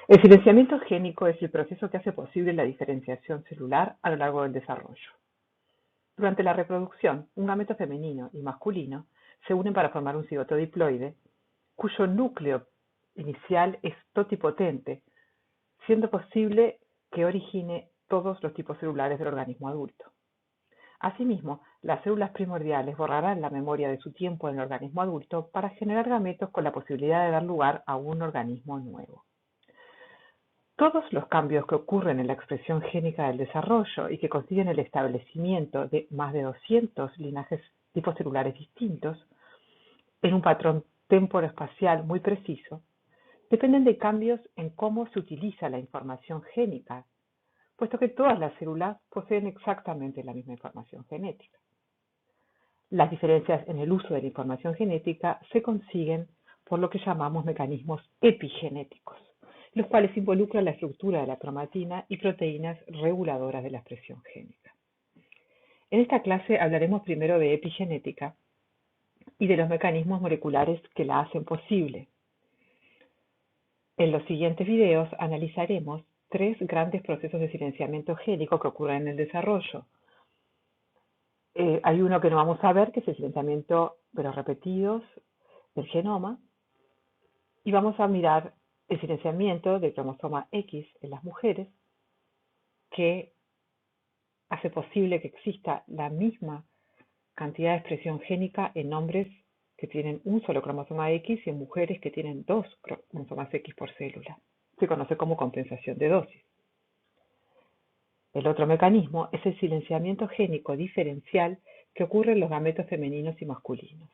El silenciamiento génico es el proceso que hace posible la diferenciación celular a lo largo del desarrollo. Durante la reproducción, un gameto femenino y masculino se unen para formar un cigoto diploide, cuyo núcleo inicial es totipotente, siendo posible que origine todos los tipos celulares del organismo adulto. Asimismo, las células primordiales borrarán la memoria de su tiempo en el organismo adulto para generar gametos con la posibilidad de dar lugar a un organismo nuevo. Todos los cambios que ocurren en la expresión génica del desarrollo y que consiguen el establecimiento de más de 200 linajes tipos celulares distintos en un patrón temporoespacial muy preciso, dependen de cambios en cómo se utiliza la información génica, puesto que todas las células poseen exactamente la misma información genética. Las diferencias en el uso de la información genética se consiguen por lo que llamamos mecanismos epigenéticos, los cuales involucran la estructura de la cromatina y proteínas reguladoras de la expresión génica. En esta clase hablaremos primero de epigenética y de los mecanismos moleculares que la hacen posible. En los siguientes videos analizaremos tres grandes procesos de silenciamiento génico que ocurren en el desarrollo. Hay uno que no vamos a ver, que es el silenciamiento de los repetidos del genoma, y vamos a mirar el silenciamiento del cromosoma X en las mujeres, que hace posible que exista la misma cantidad de expresión génica en hombres que tienen un solo cromosoma X y en mujeres que tienen dos cromosomas X por célula. Se conoce como compensación de dosis. El otro mecanismo es el silenciamiento génico diferencial que ocurre en los gametos femeninos y masculinos.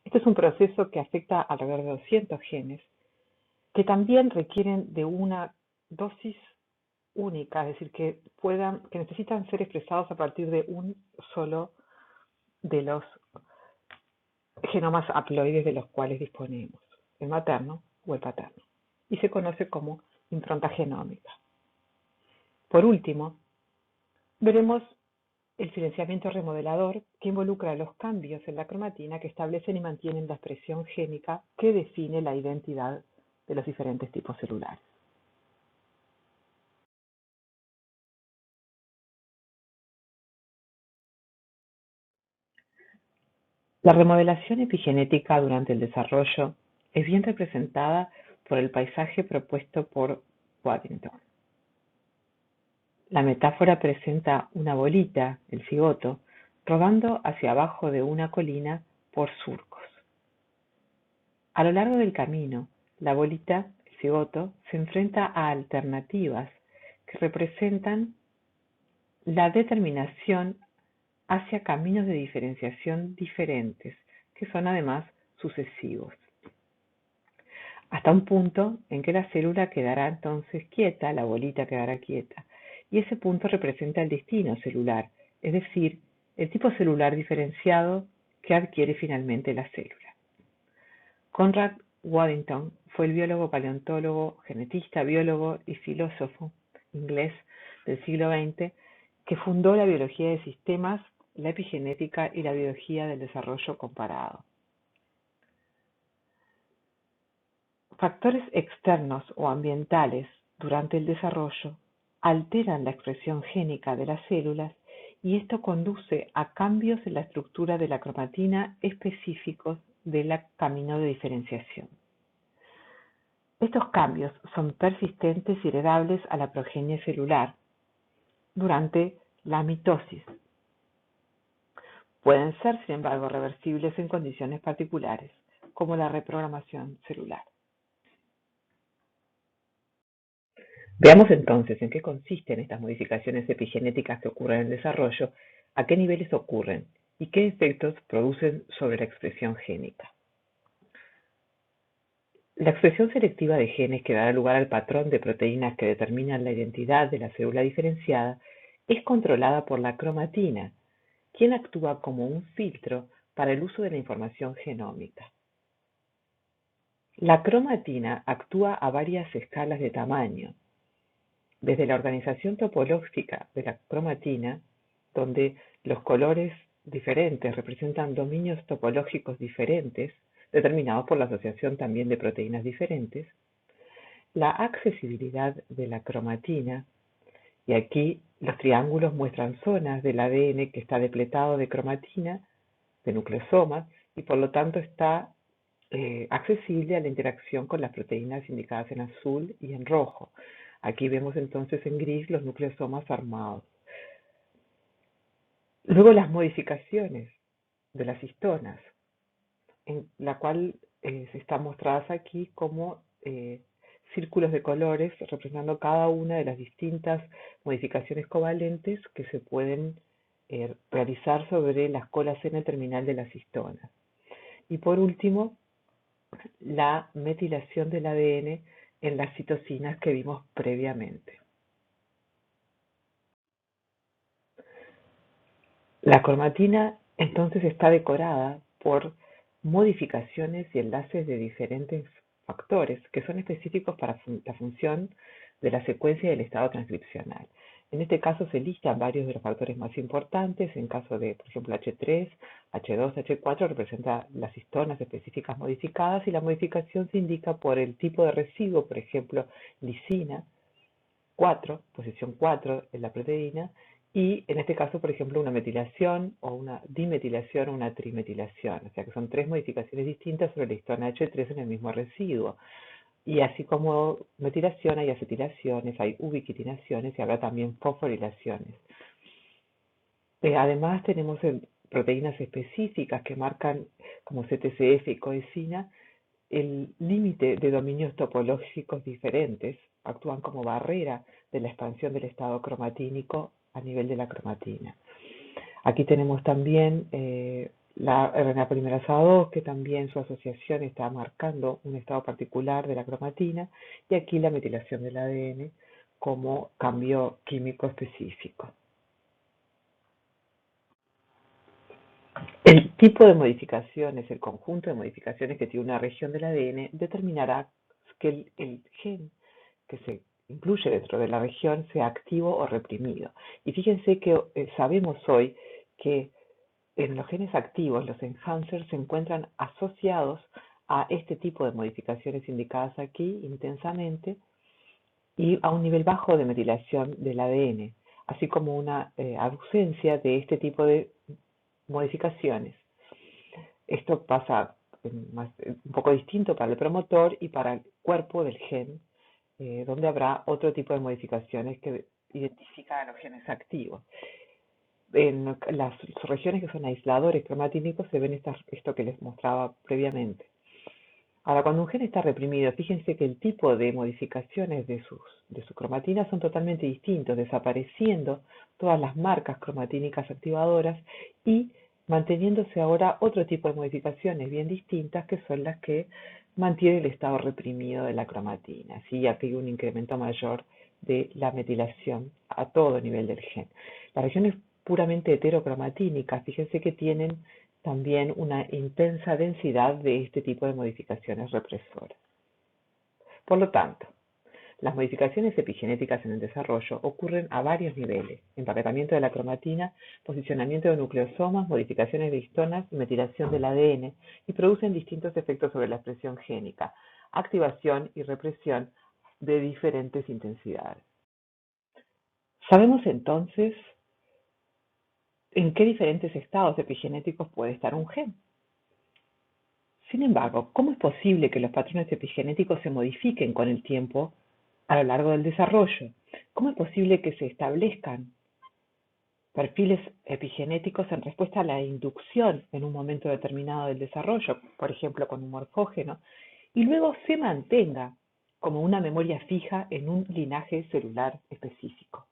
Este es un proceso que afecta alrededor de 200 genes que también requieren de una dosis única, es decir, que necesitan ser expresados a partir de un solo de los genomas haploides de los cuales disponemos, el materno o el paterno, y se conoce como impronta genómica. Por último, veremos el silenciamiento remodelador, que involucra los cambios en la cromatina que establecen y mantienen la expresión génica que define la identidad de los diferentes tipos celulares. La remodelación epigenética durante el desarrollo es bien representada por el paisaje propuesto por Waddington. La metáfora presenta una bolita, el cigoto, rodando hacia abajo de una colina por surcos. A lo largo del camino, la bolita, el cigoto, se enfrenta a alternativas que representan la determinación hacia caminos de diferenciación diferentes, que son además sucesivos, hasta un punto en que la célula quedará entonces quieta, la bolita quedará quieta, y ese punto representa el destino celular, es decir, el tipo celular diferenciado que adquiere finalmente la célula. Conrad Waddington fue el biólogo, paleontólogo, genetista, biólogo y filósofo inglés del siglo XX que fundó la biología de sistemas, la epigenética y la biología del desarrollo comparado. Factores externos o ambientales durante el desarrollo alteran la expresión génica de las células y esto conduce a cambios en la estructura de la cromatina específicos del camino de diferenciación. Estos cambios son persistentes y heredables a la progenie celular durante la mitosis. Pueden ser, sin embargo, reversibles en condiciones particulares, como la reprogramación celular. Veamos entonces en qué consisten estas modificaciones epigenéticas que ocurren en el desarrollo, a qué niveles ocurren y qué efectos producen sobre la expresión génica. La expresión selectiva de genes que dará lugar al patrón de proteínas que determinan la identidad de la célula diferenciada es controlada por la cromatina, quien actúa como un filtro para el uso de la información genómica. La cromatina actúa a varias escalas de tamaño, desde la organización topológica de la cromatina, donde los colores diferentes representan dominios topológicos diferentes, determinados por la asociación también de proteínas diferentes, La accesibilidad de la cromatina, y aquí los triángulos muestran zonas del ADN que está depletado de cromatina, de nucleosomas, y por lo tanto está accesible a la interacción con las proteínas indicadas en azul y en rojo. Aquí vemos entonces en gris los nucleosomas armados. Luego las modificaciones de las histonas, en la cual se están mostradas aquí como círculos de colores representando cada una de las distintas modificaciones covalentes que se pueden realizar sobre la colas N terminal de las histonas. Y por último, la metilación del ADN en las citocinas que vimos previamente. La cromatina entonces está decorada por modificaciones y enlaces de diferentes factores que son específicos para la función de la secuencia del estado transcripcional. En este caso se listan varios de los factores más importantes. En caso de, por ejemplo, H3, H2, H4 representa las histonas específicas modificadas y la modificación se indica por el tipo de residuo, por ejemplo, lisina 4, posición 4 en la proteína, y en este caso, por ejemplo, una metilación o una dimetilación o una trimetilación, o sea que son tres modificaciones distintas sobre la histona H3 en el mismo residuo. Y así como metilación, hay acetilaciones, hay ubiquitinaciones y habrá también fosforilaciones. Además, tenemos proteínas específicas que marcan, como CTCF y coenzima, el límite de dominios topológicos diferentes, actúan como barrera de la expansión del estado cromatínico a nivel de la cromatina. Aquí tenemos también la RNA polimerasa 2, que también su asociación está marcando un estado particular de la cromatina, y aquí la metilación del ADN como cambio químico específico. El tipo de modificaciones, el conjunto de modificaciones que tiene una región del ADN determinará que el gen que se incluye dentro de la región sea activo o reprimido. Y fíjense que sabemos hoy que en los genes activos, los enhancers se encuentran asociados a este tipo de modificaciones indicadas aquí intensamente y a un nivel bajo de metilación del ADN, así como una ausencia de este tipo de modificaciones. Esto pasa un poco distinto para el promotor y para el cuerpo del gen, donde habrá otro tipo de modificaciones que identifican a los genes activos. En las regiones que son aisladores cromatínicos se ven esto que les mostraba previamente. Ahora, cuando un gen está reprimido, fíjense que el tipo de modificaciones de su cromatina son totalmente distintos, desapareciendo todas las marcas cromatínicas activadoras y manteniéndose ahora otro tipo de modificaciones bien distintas que son las que mantienen el estado reprimido de la cromatina. Así aquí hay un incremento mayor de la metilación a todo nivel del gen. Las regiones puramente heterocromatínicas, fíjense que tienen también una intensa densidad de este tipo de modificaciones represoras. Por lo tanto, las modificaciones epigenéticas en el desarrollo ocurren a varios niveles: empaquetamiento de la cromatina, posicionamiento de nucleosomas, modificaciones de histonas y metilación del ADN, y producen distintos efectos sobre la expresión génica, activación y represión de diferentes intensidades. Sabemos entonces en qué diferentes estados epigenéticos puede estar un gen. Sin embargo, ¿cómo es posible que los patrones epigenéticos se modifiquen con el tiempo a lo largo del desarrollo? ¿Cómo es posible que se establezcan perfiles epigenéticos en respuesta a la inducción en un momento determinado del desarrollo, por ejemplo con un morfógeno, y luego se mantenga como una memoria fija en un linaje celular específico?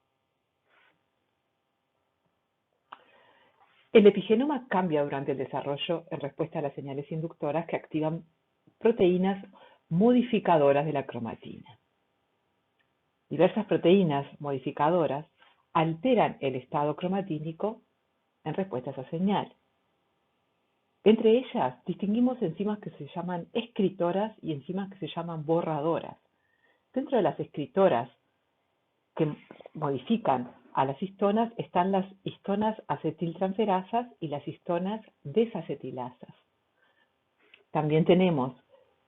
El epigenoma cambia durante el desarrollo en respuesta a las señales inductoras que activan proteínas modificadoras de la cromatina. Diversas proteínas modificadoras alteran el estado cromatínico en respuesta a esa señal. Entre ellas distinguimos enzimas que se llaman escritoras y enzimas que se llaman borradoras. Dentro de las escritoras que modifican a las histonas están las histonas acetiltransferasas y las histonas desacetilasas. También tenemos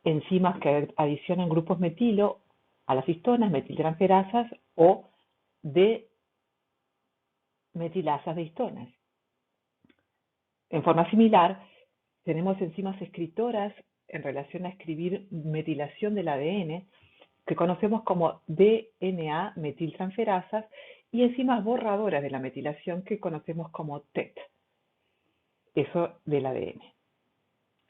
enzimas que adicionan grupos metilo a las histonas metiltransferasas o de metilasas de histonas. En forma similar, tenemos enzimas escritoras en relación a escribir metilación del ADN, que conocemos como DNA metiltransferasas, y enzimas borradoras de la metilación que conocemos como TET, eso del ADN.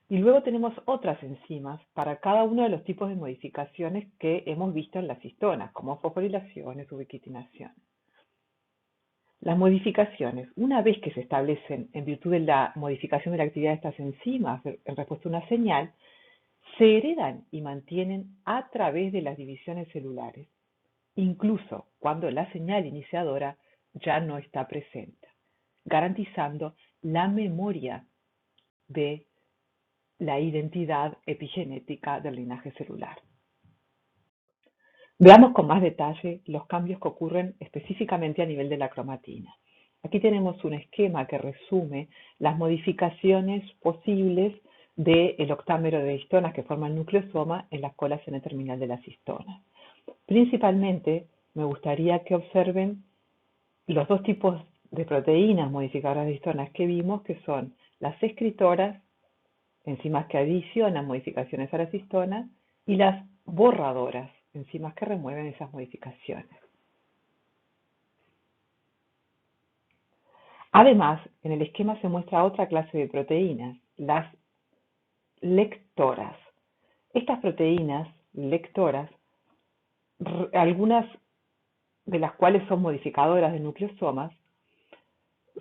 Y luego tenemos otras enzimas para cada uno de los tipos de modificaciones que hemos visto en las histonas, como fosforilaciones, ubiquitinación. Las modificaciones, una vez que se establecen en virtud de la modificación de la actividad de estas enzimas en respuesta a una señal, se heredan y mantienen a través de las divisiones celulares, incluso cuando la señal iniciadora ya no está presente, garantizando la memoria de la identidad epigenética del linaje celular. Veamos con más detalle los cambios que ocurren específicamente a nivel de la cromatina. Aquí tenemos un esquema que resume las modificaciones posibles del octámero de histonas que forman el nucleosoma en las colas N-terminal de las histonas. Principalmente me gustaría que observen los dos tipos de proteínas modificadoras de histonas que vimos, que son las escritoras, enzimas que adicionan modificaciones a las histonas, y las borradoras, enzimas que remueven esas modificaciones. Además, en el esquema se muestra otra clase de proteínas, las lectoras. Estas proteínas lectoras, algunas de las cuales son modificadoras de nucleosomas,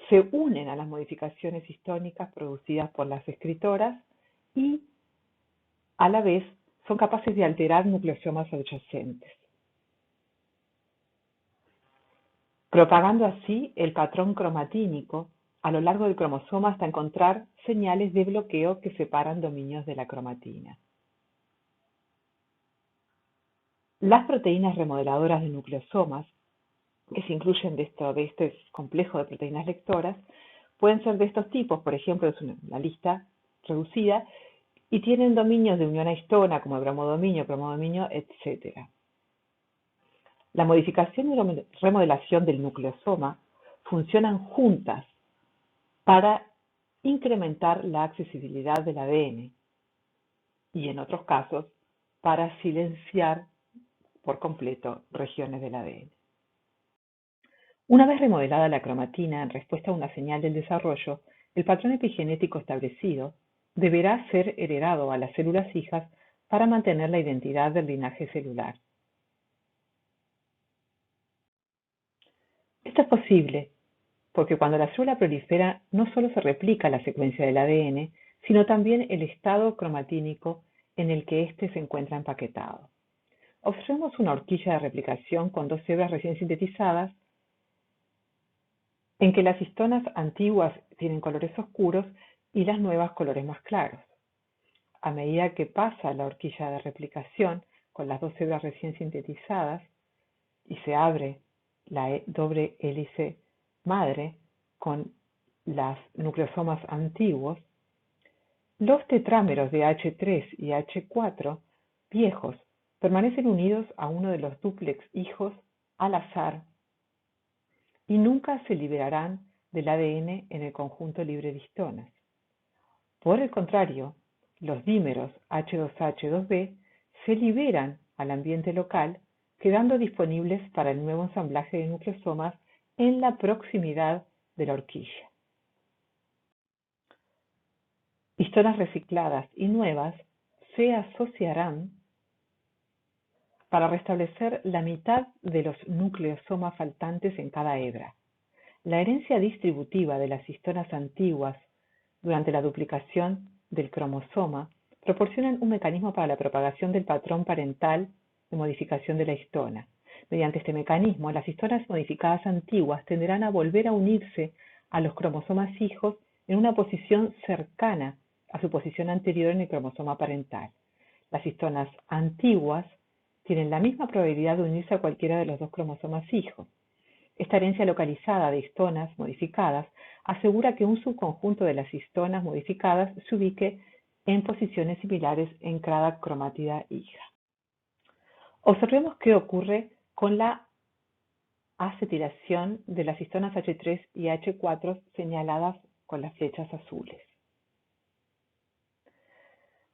se unen a las modificaciones histónicas producidas por las escritoras y a la vez son capaces de alterar nucleosomas adyacentes, propagando así el patrón cromatínico a lo largo del cromosoma hasta encontrar señales de bloqueo que separan dominios de la cromatina. Las proteínas remodeladoras de nucleosomas, que se incluyen de este complejo de proteínas lectoras, pueden ser de estos tipos, por ejemplo, es una lista reducida, y tienen dominios de unión a histona, como el bromodominio, etc. La modificación y remodelación del nucleosoma funcionan juntas para incrementar la accesibilidad del ADN y, en otros casos, para silenciar por completo regiones del ADN. Una vez remodelada la cromatina en respuesta a una señal del desarrollo, el patrón epigenético establecido deberá ser heredado a las células hijas para mantener la identidad del linaje celular. Esto es posible porque cuando la célula prolifera no solo se replica la secuencia del ADN, sino también el estado cromatínico en el que éste se encuentra empaquetado. Observemos una horquilla de replicación con dos hebras recién sintetizadas en que las histonas antiguas tienen colores oscuros y las nuevas colores más claros. A medida que pasa la horquilla de replicación con las dos hebras recién sintetizadas y se abre la doble hélice madre con los nucleosomas antiguos, los tetrámeros de H3 y H4 viejos permanecen unidos a uno de los dúplex hijos al azar y nunca se liberarán del ADN en el conjunto libre de histonas. Por el contrario, los dímeros H2A-H2B se liberan al ambiente local, quedando disponibles para el nuevo ensamblaje de nucleosomas en la proximidad de la horquilla. Histonas recicladas y nuevas se asociarán para restablecer la mitad de los nucleosomas faltantes en cada hebra. La herencia distributiva de las histonas antiguas durante la duplicación del cromosoma proporcionan un mecanismo para la propagación del patrón parental de modificación de la histona. Mediante este mecanismo, las histonas modificadas antiguas tenderán a volver a unirse a los cromosomas hijos en una posición cercana a su posición anterior en el cromosoma parental. Las histonas antiguas tienen la misma probabilidad de unirse a cualquiera de los dos cromosomas hijos. Esta herencia localizada de histonas modificadas asegura que un subconjunto de las histonas modificadas se ubique en posiciones similares en cada cromátida hija. Observemos qué ocurre con la acetilación de las histonas H3 y H4 señaladas con las flechas azules.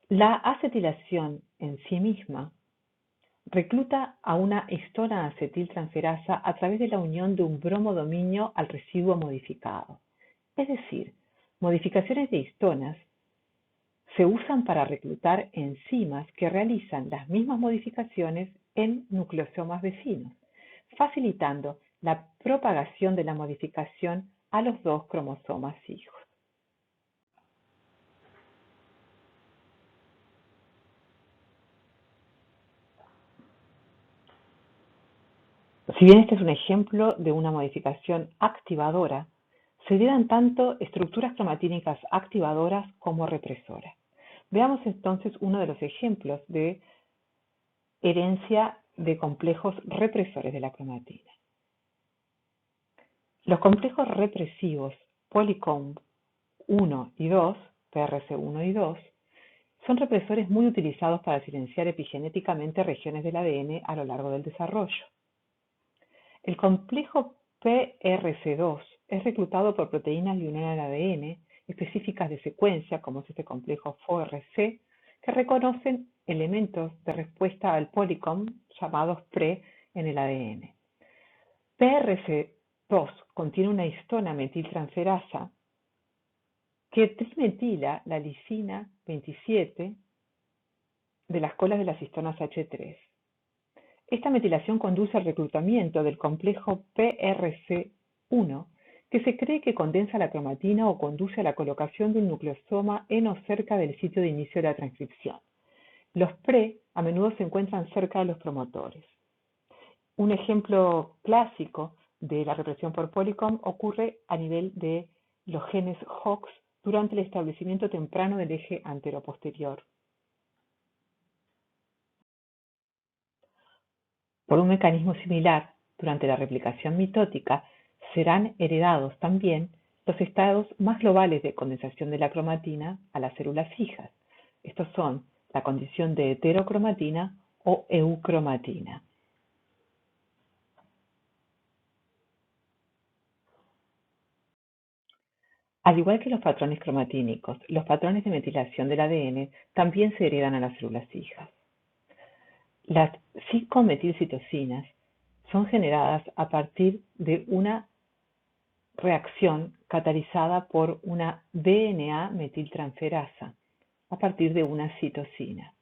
La acetilación en sí misma recluta a una histona acetiltransferasa a través de la unión de un bromodominio al residuo modificado. Es decir, modificaciones de histonas se usan para reclutar enzimas que realizan las mismas modificaciones en nucleosomas vecinos, facilitando la propagación de la modificación a los dos cromosomas hijos. Si bien este es un ejemplo de una modificación activadora, se dieran tanto estructuras cromatínicas activadoras como represoras. Veamos entonces uno de los ejemplos de herencia de complejos represores de la cromatina. Los complejos represivos Polycomb 1 y 2, PRC1 y 2, son represores muy utilizados para silenciar epigenéticamente regiones del ADN a lo largo del desarrollo. El complejo PRC2 es reclutado por proteínas de unión al ADN específicas de secuencia, como es este complejo FORC, que reconocen elementos de respuesta al Polycomb llamados PRE en el ADN. PRC2 contiene una histona metiltransferasa que trimetila la lisina 27 de las colas de las histonas H3. Esta metilación conduce al reclutamiento del complejo PRC1, que se cree que condensa la cromatina o conduce a la colocación de un nucleosoma en o cerca del sitio de inicio de la transcripción. Los PRE a menudo se encuentran cerca de los promotores. Un ejemplo clásico de la represión por Polycomb ocurre a nivel de los genes HOX durante el establecimiento temprano del eje anteroposterior. Por un mecanismo similar, durante la replicación mitótica serán heredados también los estados más globales de condensación de la cromatina a las células hijas. Estos son la condición de heterocromatina o eucromatina. Al igual que los patrones cromatínicos, los patrones de metilación del ADN también se heredan a las células hijas. Las 5-metilcitocinas son generadas a partir de una reacción catalizada por una DNA metiltransferasa a partir de una citosina.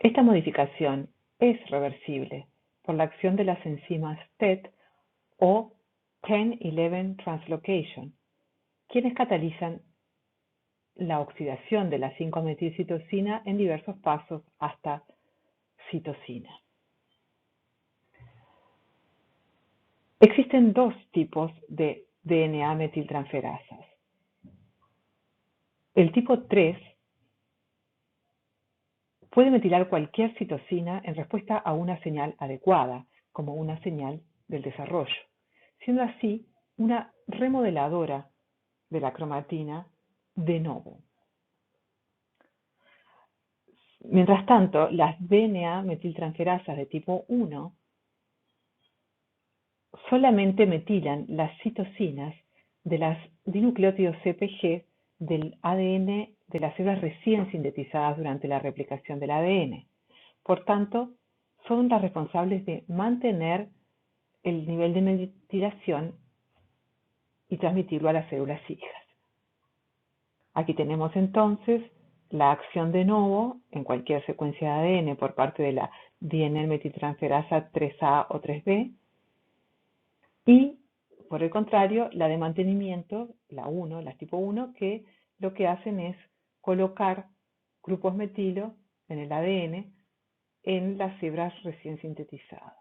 Esta modificación es reversible por la acción de las enzimas TET o 10-11 translocation, quienes catalizan la oxidación de la 5-metilcitosina en diversos pasos hasta citosina. Existen dos tipos de DNA metiltransferasas. El tipo 3 puede metilar cualquier citosina en respuesta a una señal adecuada, como una señal del desarrollo, siendo así una remodeladora de la cromatina de novo. Mientras tanto, las DNA metiltransferasas de tipo 1 solamente metilan las citosinas de las dinucleótidos CpG del ADN de las células recién sintetizadas durante la replicación del ADN. Por tanto, son las responsables de mantener el nivel de metilación y transmitirlo a las células hijas. Aquí tenemos entonces la acción de novo en cualquier secuencia de ADN por parte de la DNA metiltransferasa 3A o 3B, y por el contrario, la de mantenimiento, las tipo 1, que lo que hacen es colocar grupos metilo en el ADN en las hebras recién sintetizadas.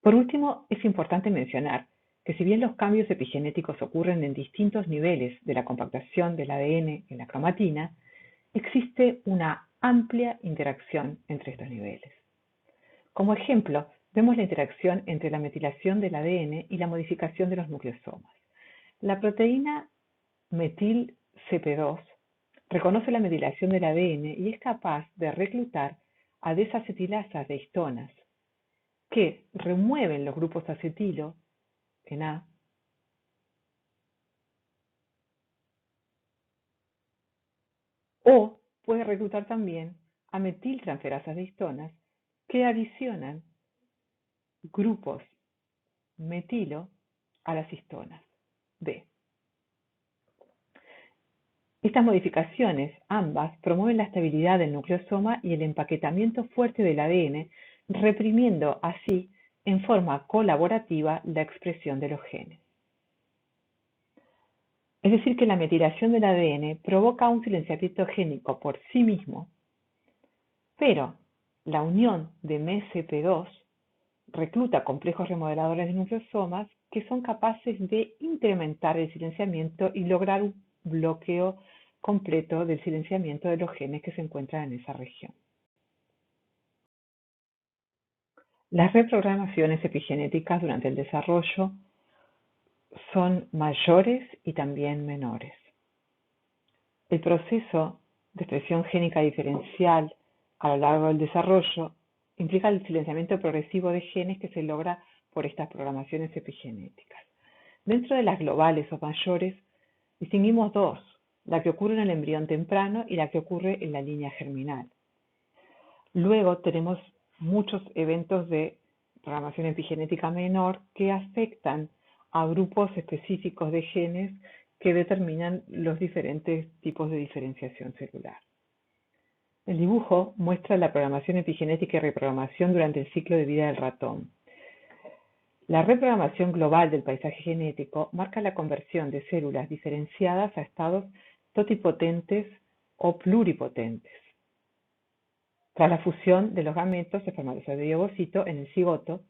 Por último, es importante mencionar que si bien los cambios epigenéticos ocurren en distintos niveles de la compactación del ADN en la cromatina, existe una amplia interacción entre estos niveles. Como ejemplo, vemos la interacción entre la metilación del ADN y la modificación de los nucleosomas. La proteína metil CP2 reconoce la metilación del ADN y es capaz de reclutar a desacetilasas de histonas que remueven los grupos acetilo en A o puede reclutar también a metiltransferasas de histonas que adicionan grupos metilo a las histonas B. Estas modificaciones, ambas, promueven la estabilidad del nucleosoma y el empaquetamiento fuerte del ADN, reprimiendo así en forma colaborativa la expresión de los genes. Es decir, que la metilación del ADN provoca un silenciamiento génico por sí mismo, pero la unión de MSP2 recluta complejos remodeladores de nucleosomas que son capaces de incrementar el silenciamiento y lograr un bloqueo completo del silenciamiento de los genes que se encuentran en esa región. Las reprogramaciones epigenéticas durante el desarrollo son mayores y también menores. El proceso de expresión génica diferencial a lo largo del desarrollo implica el silenciamiento progresivo de genes que se logra por estas programaciones epigenéticas. Dentro de las globales o mayores, distinguimos dos, la que ocurre en el embrión temprano y la que ocurre en la línea germinal. Luego tenemos muchos eventos de programación epigenética menor que afectan a grupos específicos de genes que determinan los diferentes tipos de diferenciación celular. El dibujo muestra la programación epigenética y reprogramación durante el ciclo de vida del ratón. La reprogramación global del paisaje genético marca la conversión de células diferenciadas a estados totipotentes o pluripotentes. Tras la fusión de los gametos, espermatozoide y ovocito en el cigoto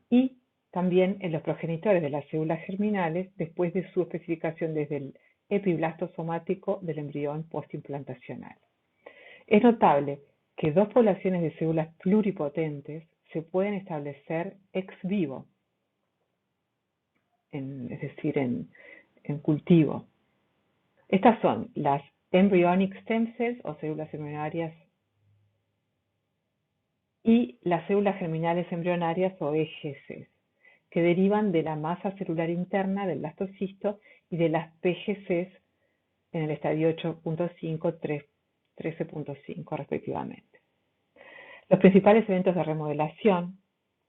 y también en los progenitores de las células germinales después de su especificación desde el epiblasto somático del embrión postimplantacional. Es notable que dos poblaciones de células pluripotentes se pueden establecer ex vivo, es decir, en cultivo. Estas son las embryonic stem cells o células embrionarias y las células germinales embrionarias o EGCs, que derivan de la masa celular interna del blastocisto y de las PGCs en el estadio 8.5, 13.5 respectivamente. Los principales eventos de remodelación,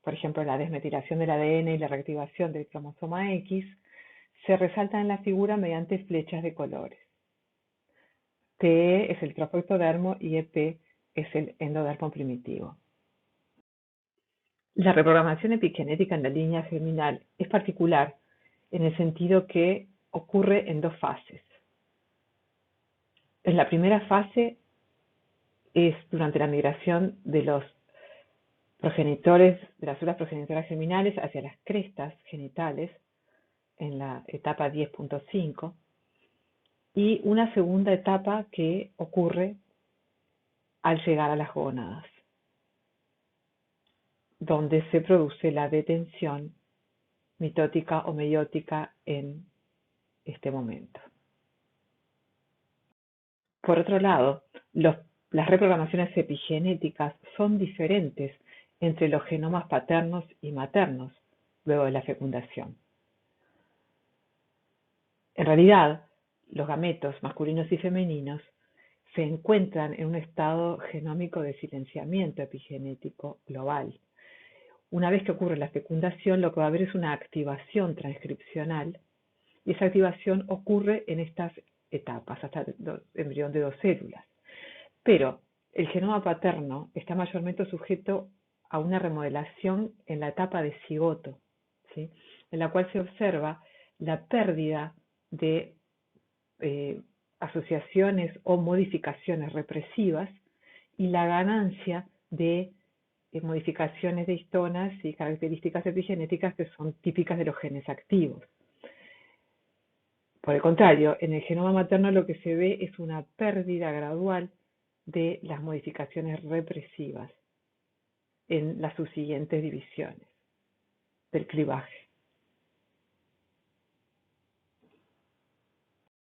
por ejemplo la desmetilación del ADN y la reactivación del cromosoma X, se resaltan en la figura mediante flechas de colores. TE es el trofectodermo y EP es el endodermo primitivo. La reprogramación epigenética en la línea germinal es particular en el sentido que ocurre en dos fases. En la primera fase es durante la migración de los progenitores, de las células progenitoras germinales hacia las crestas genitales en la etapa 10.5 y una segunda etapa que ocurre al llegar a las gónadas, donde se produce la detención mitótica o meiótica en este momento. Por otro lado, las reprogramaciones epigenéticas son diferentes entre los genomas paternos y maternos luego de la fecundación. En realidad, los gametos masculinos y femeninos se encuentran en un estado genómico de silenciamiento epigenético global. Una vez que ocurre la fecundación, lo que va a haber es una activación transcripcional y esa activación ocurre en estas etapas, hasta el embrión de dos células. Pero el genoma paterno está mayormente sujeto a una remodelación en la etapa de cigoto, ¿sí?, en la cual se observa la pérdida de asociaciones o modificaciones represivas y la ganancia de modificaciones de histonas y características epigenéticas que son típicas de los genes activos. Por el contrario, en el genoma materno lo que se ve es una pérdida gradual de las modificaciones represivas en las subsiguientes divisiones del clivaje.